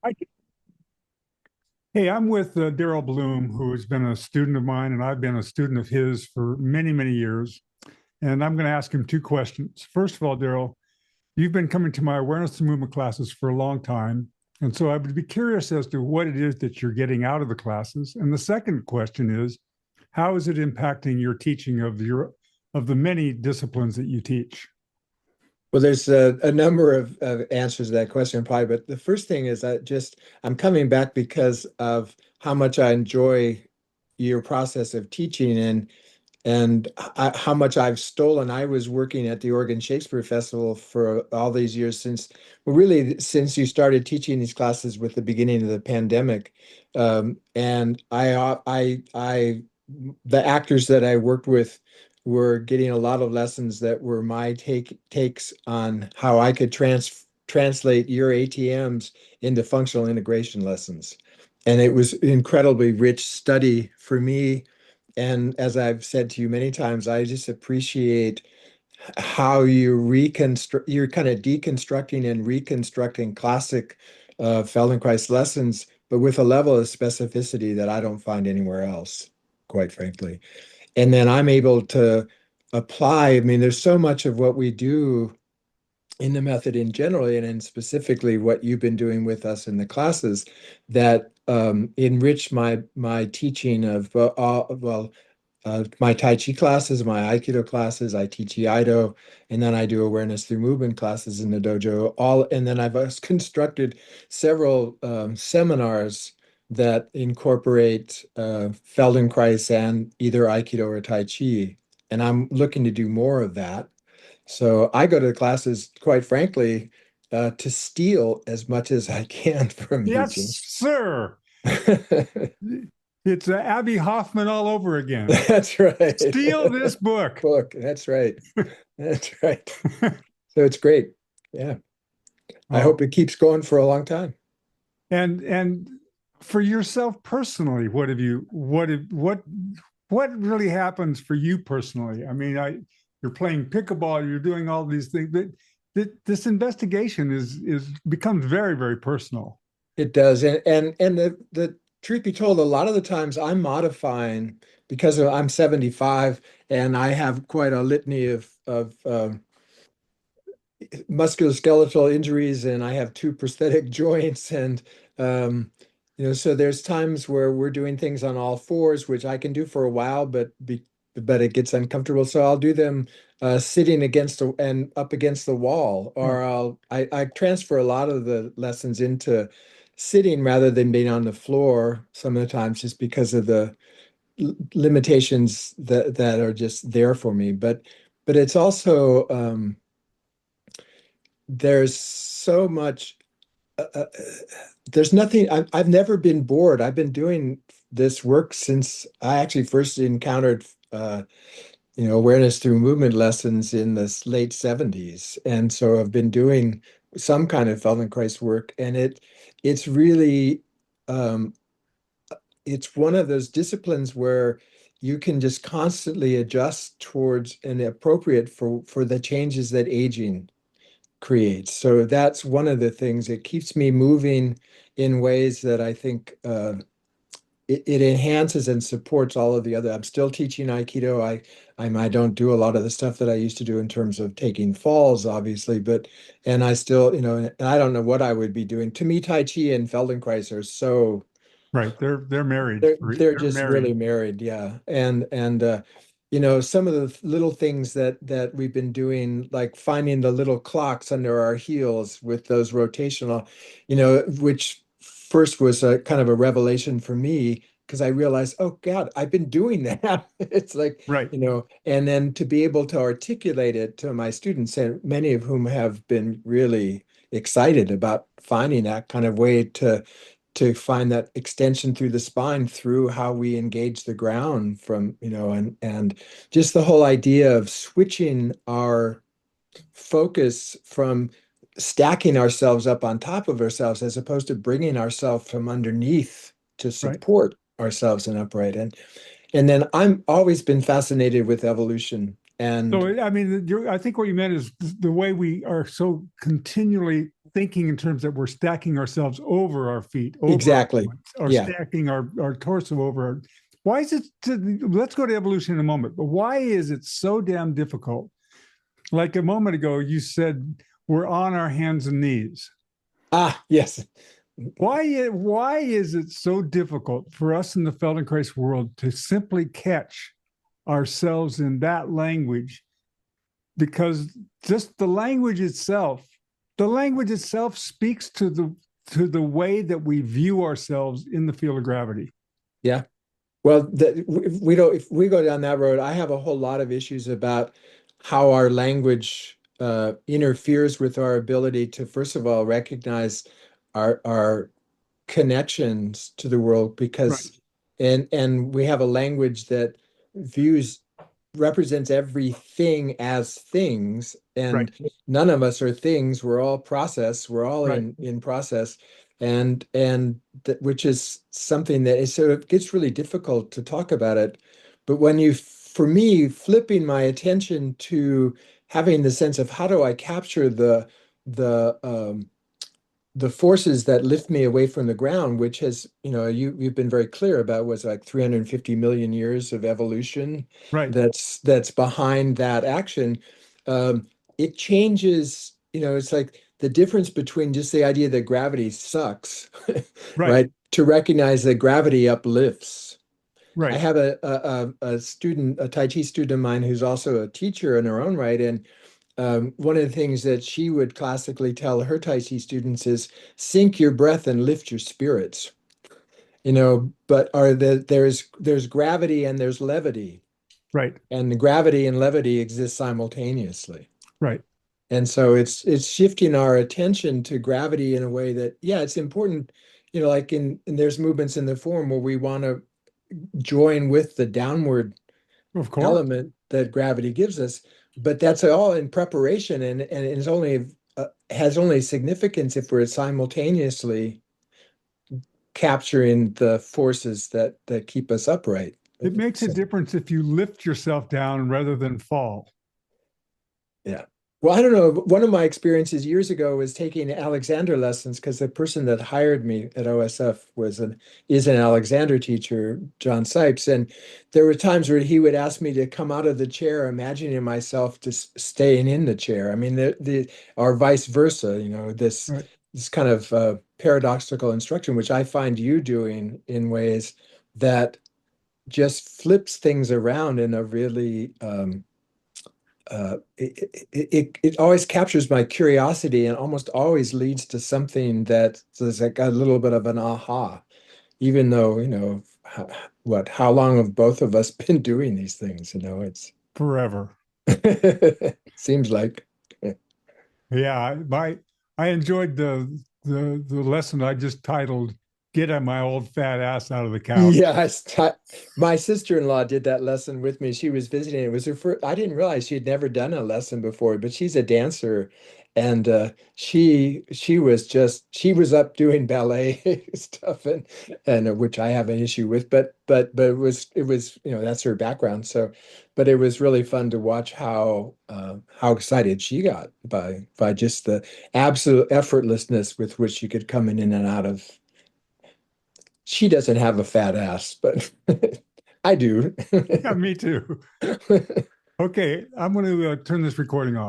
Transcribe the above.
Hi. Hey, I'm with Darrell Bluhm, who has been a student of mine, and I've been a student of his for many, many years. And I'm going to ask him two questions. First of all, Darrell, you've been coming to my awareness and movement classes for a long time. And so I would be curious as to what it is that you're getting out of the classes. And the second question is, how is it impacting your teaching of the many disciplines that you teach? Well, there's a number of answers to that question, probably, but the first thing is I'm coming back because of how much I enjoy your process of teaching and how much I've stolen. I was working at the Oregon Shakespeare Festival for all these years well, really since you started teaching these classes with the beginning of the pandemic. And the actors that I worked with were getting a lot of lessons that were my takes on how I could translate your ATMs into functional integration lessons. And it was incredibly rich study for me. And as I've said to you many times, I just appreciate how you're kind of deconstructing and reconstructing classic Feldenkrais lessons, but with a level of specificity that I don't find anywhere else, quite frankly. And then I'm able to apply. I mean, there's so much of what we do in the method in general, and in specifically what you've been doing with us in the classes that enrich my teaching of my Tai Chi classes, my Aikido classes. I teach Iaido, and then I do awareness through movement classes in the dojo. And then I've constructed several seminars that incorporate Feldenkrais and either Aikido or Tai Chi. And I'm looking to do more of that. So I go to the classes, quite frankly, to steal as much as I can from teaching. Yes, sir. It's Abby Hoffman all over again. That's right. Steal this book. Book. That's right. That's right. So it's great. Yeah. I Oh, hope it keeps going for a long time. and for yourself personally, what really happens for you personally? I mean, you're playing pickleball, you're doing all these things, but this investigation is becomes very, very personal. It does. And the truth be told, a lot of the times I'm modifying because I'm 75 and I have quite a litany of musculoskeletal injuries, and I have two prosthetic joints. And so there's times where we're doing things on all fours, which I can do for a while, but it gets uncomfortable. So I'll do them sitting and up against the wall, Yeah. or I transfer a lot of the lessons into sitting rather than being on the floor some of the times, just because of the limitations that are just there for me. But it's also there's so much there's nothing I've never been bored. I've been doing this work since I actually first encountered awareness through movement lessons in the late 70s. And so I've been doing some kind of Feldenkrais work, and it's really um, it's one of those disciplines where you can just constantly adjust towards and appropriate for the changes that aging creates. So that's one of the things that keeps me moving in ways that I think it enhances and supports all of the other. I'm still teaching Aikido. I don't do a lot of the stuff that I used to do in terms of taking falls, obviously, and I still, and I don't know what I would be doing. To me, Tai Chi and Feldenkrais are so Right. They're married. they're They're just really married. married, yeah. And some of the little things that we've been doing, like finding the little clocks under our heels with those rotational, which first was a kind of a revelation for me because I realized, oh God, I've been doing that. It's like, Right. and then to be able to articulate it to my students, and many of whom have been really excited about finding that kind of way to find that extension through the spine through how we engage the ground from, and just the whole idea of switching our focus from stacking ourselves up on top of ourselves as opposed to bringing ourselves from underneath to Right. support ourselves in upright. And then I'm always been fascinated with evolution. And So, I mean, I think what you meant is the way we are so continually thinking in terms that we're stacking ourselves over our feet, over our Exactly. joints, or Yeah. stacking our torso over our, why is it let's go to evolution in a moment, but why is it so damn difficult? Like a moment ago, you said we're on our hands and knees. Ah, yes. Why is it so difficult for us in the Feldenkrais world to simply catch ourselves in that language? Because just the language itself speaks to the way that we view ourselves in the field of gravity. Yeah. Well, we don't, if we go down that road, I have a whole lot of issues about how our language interferes with our ability to, first of all, recognize our connections to the world Right, because and we have a language that views represents everything as things, right, and none of us are things. We're all process. We're all right. in process, and that, which is something that is sort of gets really difficult to talk about it. But when you, for me, flipping my attention to having the sense of how do I capture the the forces that lift me away from the ground, which has, you've been very clear about was like 350 million years of evolution Right, that's behind that action. Um, it changes, it's like the difference between just the idea that gravity sucks, right, right? To recognize that gravity uplifts. I right. have a student, a Tai Chi student of mine who's also a teacher in her own right, and one of the things that she would classically tell her Tai Chi students is sink your breath and lift your spirits. But there's gravity and there's levity, Right, and the gravity and levity exist simultaneously. right. And so it's shifting our attention to gravity in a way that, yeah, it's important, like in there's movements in the form where we want to join with the downward Of course. element that gravity gives us, but that's all in preparation, and it's only has only significance if we're simultaneously capturing the forces that keep us upright. It makes a So, difference if you lift yourself down rather than fall. yeah. Well, I don't know. One of my experiences years ago was taking Alexander lessons because the person that hired me at OSF is an Alexander teacher, John Sipes, and there were times where he would ask me to come out of the chair, imagining myself just staying in the chair. I mean, or vice versa. Right. This kind of paradoxical instruction, which I find you doing in ways that just flips things around in a really it always captures my curiosity and almost always leads to something that is like a little bit of an aha, even though, how long have both of us been doing these things? It's Forever. seems like. Yeah, I enjoyed the lesson I just titled "Get My Old Fat Ass Out of the Couch." Yes, my sister-in-law did that lesson with me. She was visiting. It was her first. I didn't realize she had never done a lesson before, but she's a dancer, and she was up doing ballet stuff, and which I have an issue with, but it was that's her background. So, but it was really fun to watch how excited she got by just the absolute effortlessness with which she could come in and out of. She doesn't have a fat ass, but I do. Yeah, me too. Okay, I'm going to turn this recording off.